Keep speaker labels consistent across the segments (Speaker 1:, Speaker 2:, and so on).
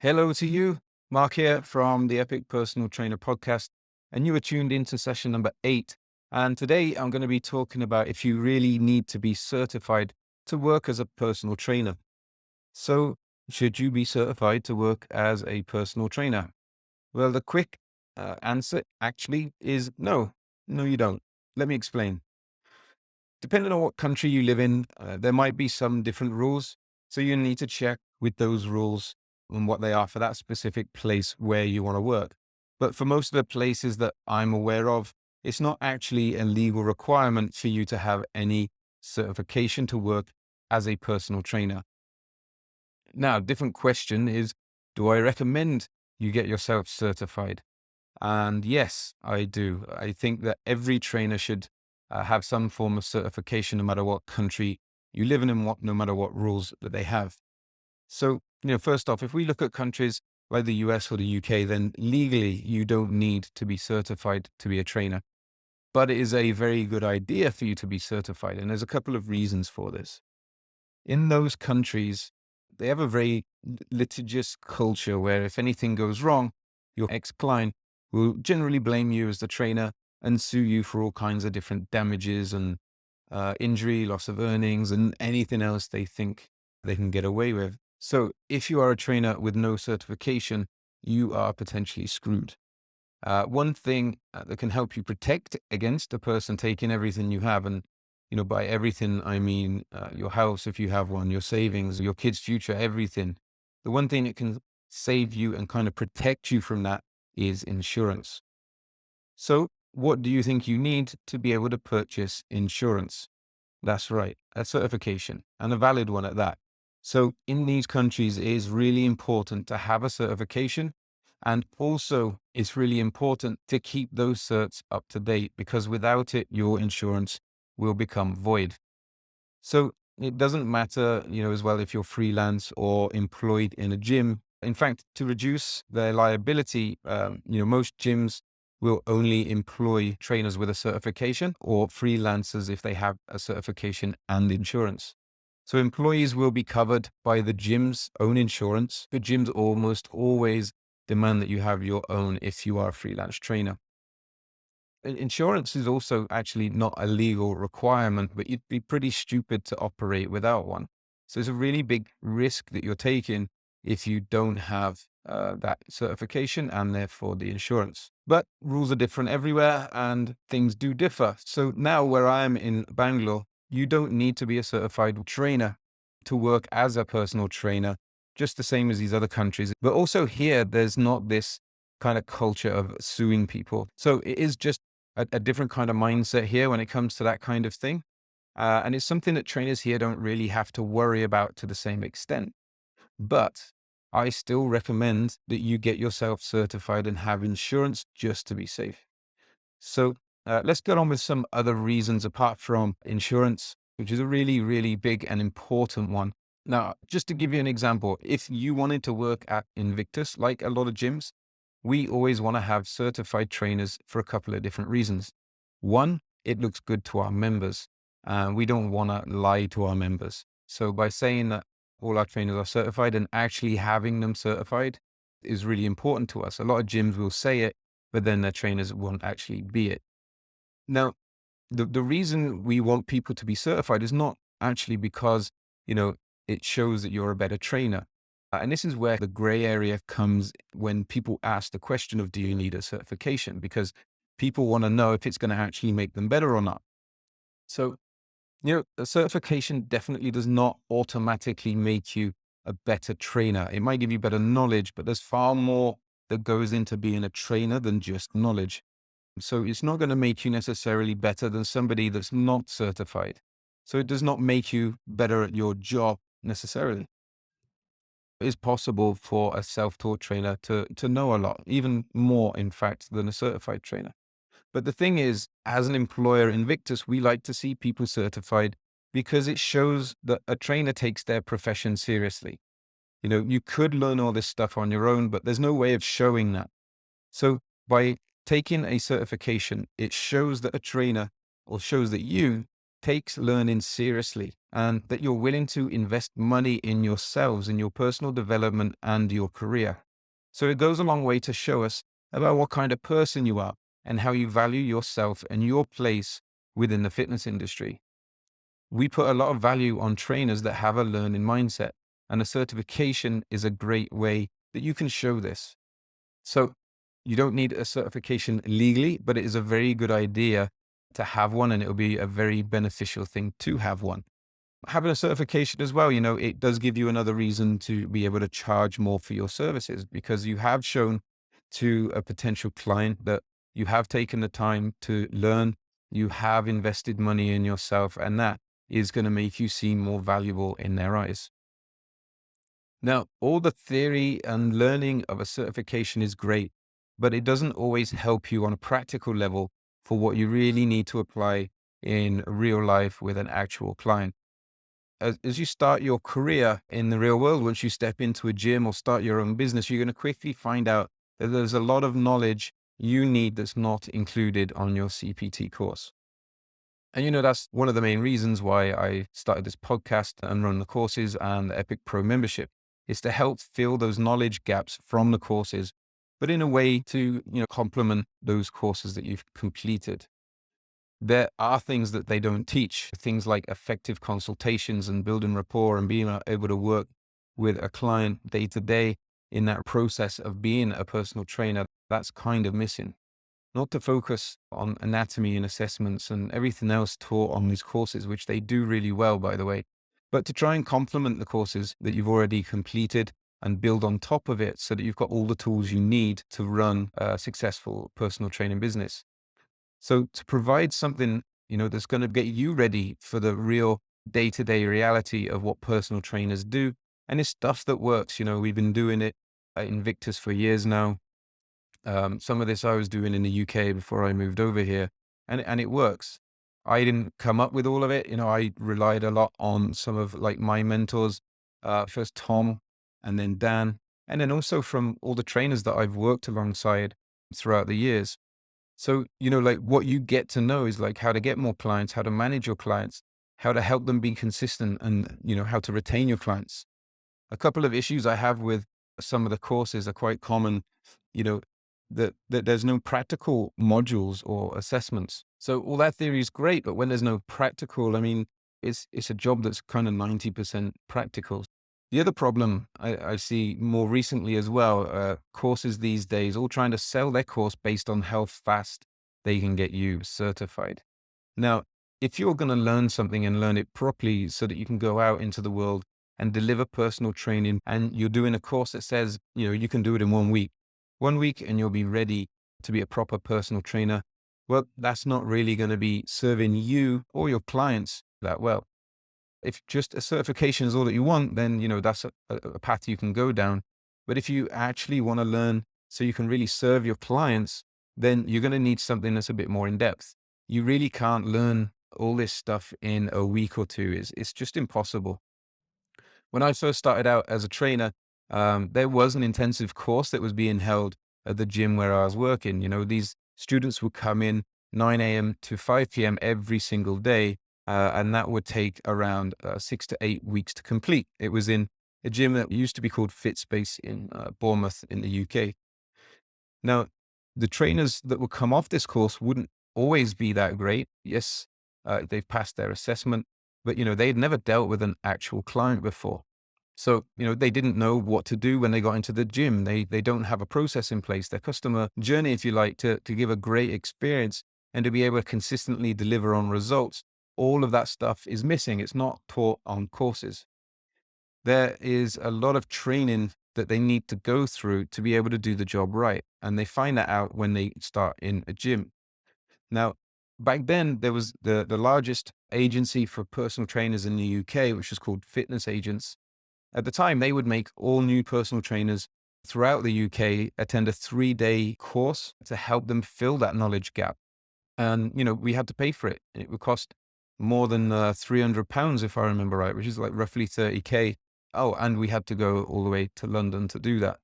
Speaker 1: Hello to you, Mark here from the Epic Personal Trainer podcast, and you are tuned into session number 8. And today I'm going to be talking about if you really need to be certified to work as a personal trainer. So, should you be certified to work as a personal trainer? Well, the quick answer actually is no. No, you don't. Let me explain. Depending on what country you live in, there might be some different rules. So you need to check with those rules and what they are for that specific place where you want to work. But for most of the places that I'm aware of, it's not actually a legal requirement for you to have any certification to work as a personal trainer. Now, different question is, do I recommend you get yourself certified? And yes, I do. I think that every trainer should have some form of certification, no matter what country you live in and no matter what rules that they have. So, first off, if we look at countries like the US or the UK, then legally you don't need to be certified to be a trainer. But it is a very good idea for you to be certified. And there's a couple of reasons for this. In those countries, they have a very litigious culture where if anything goes wrong, your ex-client will generally blame you as the trainer and sue you for all kinds of different damages and injury, loss of earnings, and anything else they think they can get away with. So if you are a trainer with no certification, you are potentially screwed. One thing that can help you protect against a person taking everything you have, and by everything I mean your house if you have one, your savings, your kids' future, everything. The one thing that can save you and kind of protect you from that is insurance. So, what do you think you need to be able to purchase insurance? That's right, a certification, and a valid one at that. So in these countries, it is really important to have a certification. And also, it's really important to keep those certs up to date because without it, your insurance will become void. So it doesn't matter, as well if you're freelance or employed in a gym. In fact, to reduce their liability, most gyms will only employ trainers with a certification or freelancers if they have a certification and insurance. So employees will be covered by the gym's own insurance, but gyms almost always demand that you have your own if you are a freelance trainer. Insurance is also actually not a legal requirement, but you'd be pretty stupid to operate without one. So it's a really big risk that you're taking if you don't have that certification and therefore the insurance. But rules are different everywhere and things do differ. So now where I am in Bangalore, you don't need to be a certified trainer to work as a personal trainer, just the same as these other countries. But also here, there's not this kind of culture of suing people. So it is just a different kind of mindset here when it comes to that kind of thing. And it's something that trainers here don't really have to worry about to the same extent. But I still recommend that you get yourself certified and have insurance just to be safe. So let's get on with some other reasons apart from insurance, which is a really, really big and important one. Now, just to give you an example, if you wanted to work at Invictus, like a lot of gyms, we always want to have certified trainers for a couple of different reasons. One, it looks good to our members. We don't want to lie to our members. So by saying that all our trainers are certified and actually having them certified is really important to us. A lot of gyms will say it, but then their trainers won't actually be it. Now, the reason we want people to be certified is not actually because, you know, it shows that you're a better trainer. And this is where the gray area comes when people ask the question of, do you need a certification? Because people want to know if it's going to actually make them better or not. So, a certification definitely does not automatically make you a better trainer. It might give you better knowledge, but there's far more that goes into being a trainer than just knowledge. So it's not going to make you necessarily better than somebody that's not certified. So it does not make you better at your job necessarily. It is possible for a self-taught trainer to know a lot, even more, in fact, than a certified trainer. But the thing is, as an employer, Invictus, we like to see people certified because it shows that a trainer takes their profession seriously. You could learn all this stuff on your own, but there's no way of showing that. So by taking a certification, it shows that a trainer or shows that you takes learning seriously and that you're willing to invest money in yourselves, in your personal development and your career. So it goes a long way to show us about what kind of person you are and how you value yourself and your place within the fitness industry. We put a lot of value on trainers that have a learning mindset, and a certification is a great way that you can show this. So you don't need a certification legally, but it is a very good idea to have one, and it'll be a very beneficial thing to have one. Having a certification as well, it does give you another reason to be able to charge more for your services, because you have shown to a potential client that you have taken the time to learn, you have invested money in yourself, and that is going to make you seem more valuable in their eyes. Now, all the theory and learning of a certification is great, but it doesn't always help you on a practical level for what you really need to apply in real life with an actual client. As you start your career in the real world, once you step into a gym or start your own business, you're going to quickly find out that there's a lot of knowledge you need that's not included on your CPT course. And that's one of the main reasons why I started this podcast and run the courses and the Epic Pro membership, is to help fill those knowledge gaps from the courses, but in a way to, complement those courses that you've completed. There are things that they don't teach, things like effective consultations and building rapport and being able to work with a client day to day in that process of being a personal trainer. That's kind of missing. Not to focus on anatomy and assessments and everything else taught on these courses, which they do really well, by the way, but to try and complement the courses that you've already completed and build on top of it so that you've got all the tools you need to run a successful personal training business. So to provide something, that's going to get you ready for the real day-to-day reality of what personal trainers do. And it's stuff that works. We've been doing it at Invictus for years now. Some of this I was doing in the UK before I moved over here, and it works. I didn't come up with all of it. I relied a lot on some of like my mentors, first Tom and then Dan, and then also from all the trainers that I've worked alongside throughout the years. So, like what you get to know is like how to get more clients, how to manage your clients, how to help them be consistent, and, how to retain your clients. A couple of issues I have with some of the courses are quite common, you know, that there's no practical modules or assessments. So all that theory is great, but when there's no practical, I mean, it's a job that's kind of 90% practical. The other problem I see more recently as well, courses these days all trying to sell their course based on how fast they can get you certified. Now, if you're going to learn something and learn it properly so that you can go out into the world and deliver personal training, and you're doing a course that says, you can do it in 1 week and you'll be ready to be a proper personal trainer, well, that's not really going to be serving you or your clients that well. If just a certification is all that you want, then, that's a path you can go down. But if you actually want to learn so you can really serve your clients, then you're going to need something that's a bit more in depth. You really can't learn all this stuff in a week or two. It's just impossible. When I first started out as a trainer, there was an intensive course that was being held at the gym where I was working. These students would come in 9 a.m. to 5 p.m. every single day, and that would take around 6 to 8 weeks to complete. It was in a gym that used to be called FitSpace in Bournemouth in the UK. Now, the trainers that would come off this course wouldn't always be that great. Yes, they've passed their assessment, but they'd never dealt with an actual client before. So, they didn't know what to do when they got into the gym. They don't have a process in place. Their customer journey, if you like, to give a great experience and to be able to consistently deliver on results, all of that stuff is missing. It's not taught on courses. There is a lot of training that they need to go through to be able to do the job right. And they find that out when they start in a gym. Now, back then, there was the largest agency for personal trainers in the UK, which was called Fitness Agents. At the time, they would make all new personal trainers throughout the UK attend a 3-day course to help them fill that knowledge gap. And, we had to pay for it. It would cost more than £300, if I remember right, which is like roughly 30K. Oh, and we had to go all the way to London to do that.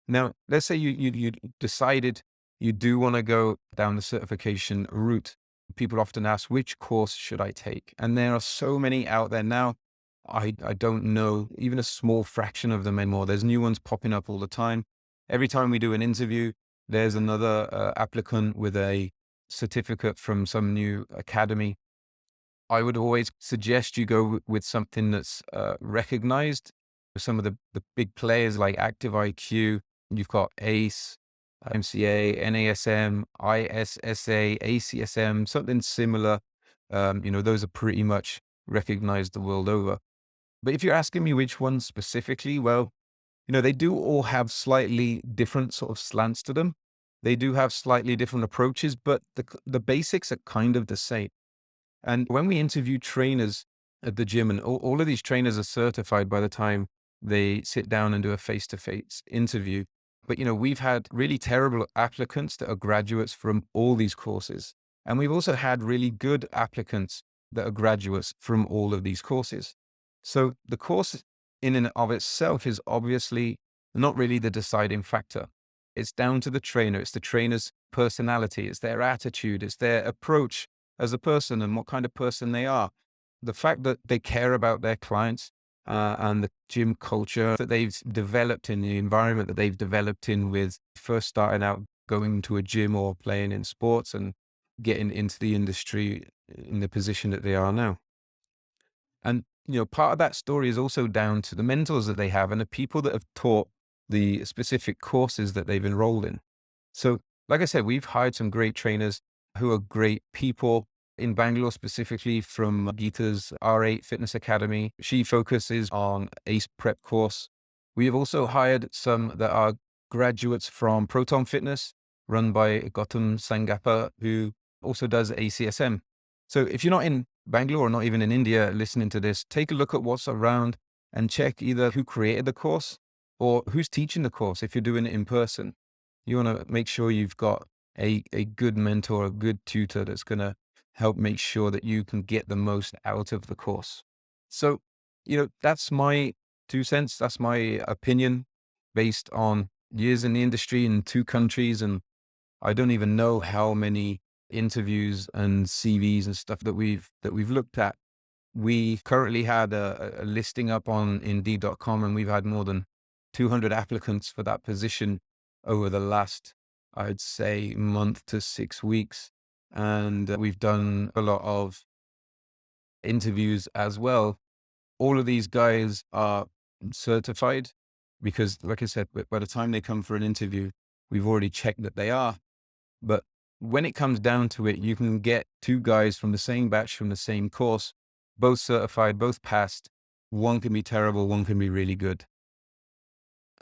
Speaker 1: Now, let's say you decided you do want to go down the certification route. People often ask, which course should I take? And there are so many out there now. I don't know even a small fraction of them anymore. There's new ones popping up all the time. Every time we do an interview, there's another applicant with a certificate from some new academy. I would always suggest you go with something that's recognized. Some of the big players like Active IQ, you've got ACE, MCA, NASM, ISSA, ACSM, something similar. Those are pretty much recognized the world over. But if you're asking me which one specifically, well, they do all have slightly different sort of slants to them. They do have slightly different approaches, but the basics are kind of the same. And when we interview trainers at the gym, and all of these trainers are certified by the time they sit down and do a face-to-face interview. But, we've had really terrible applicants that are graduates from all these courses. And we've also had really good applicants that are graduates from all of these courses. So the course in and of itself is obviously not really the deciding factor. It's down to the trainer. It's the trainer's personality. It's their attitude. It's their approach as a person and what kind of person they are. The fact that they care about their clients and the gym culture that they've developed in, the environment that they've developed in with first starting out going to a gym or playing in sports and getting into the industry in the position that they are now. And, part of that story is also down to the mentors that they have and the people that have taught the specific courses that they've enrolled in. So, like I said, we've hired some great trainers who are great people in Bangalore, specifically from Geeta's R8 Fitness Academy. She focuses on ACE prep course. We have also hired some that are graduates from Proton Fitness, run by Gautam Sangappa, who also does ACSM. So if you're not in Bangalore or not even in India listening to this, take a look at what's around and check either who created the course or who's teaching the course if you're doing it in person. You want to make sure you've got a good mentor, a good tutor that's going to help make sure that you can get the most out of the course. So, that's my 2 cents. That's my opinion based on years in the industry in 2 countries. And I don't even know how many interviews and CVs and stuff that we've looked at. We currently had a listing up on Indeed.com, and we've had more than 200 applicants for that position over the last, I'd say, month to 6 weeks. And we've done a lot of interviews as well. All of these guys are certified because, like I said, by the time they come for an interview, we've already checked that they are. But when it comes down to it, you can get 2 guys from the same batch, from the same course, both certified, both passed. One can be terrible, one can be really good.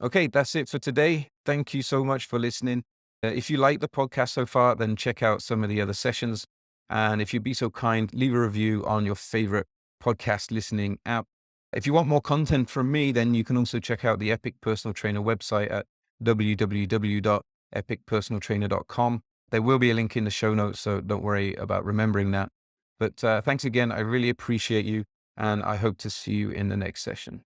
Speaker 1: Okay, that's it for today. Thank you so much for listening. If you like the podcast so far, then check out some of the other sessions. And if you'd be so kind, leave a review on your favorite podcast listening app. If you want more content from me, then you can also check out the Epic Personal Trainer website at www.epicpersonaltrainer.com. There will be a link in the show notes, so don't worry about remembering that. But thanks again. I really appreciate you, and I hope to see you in the next session.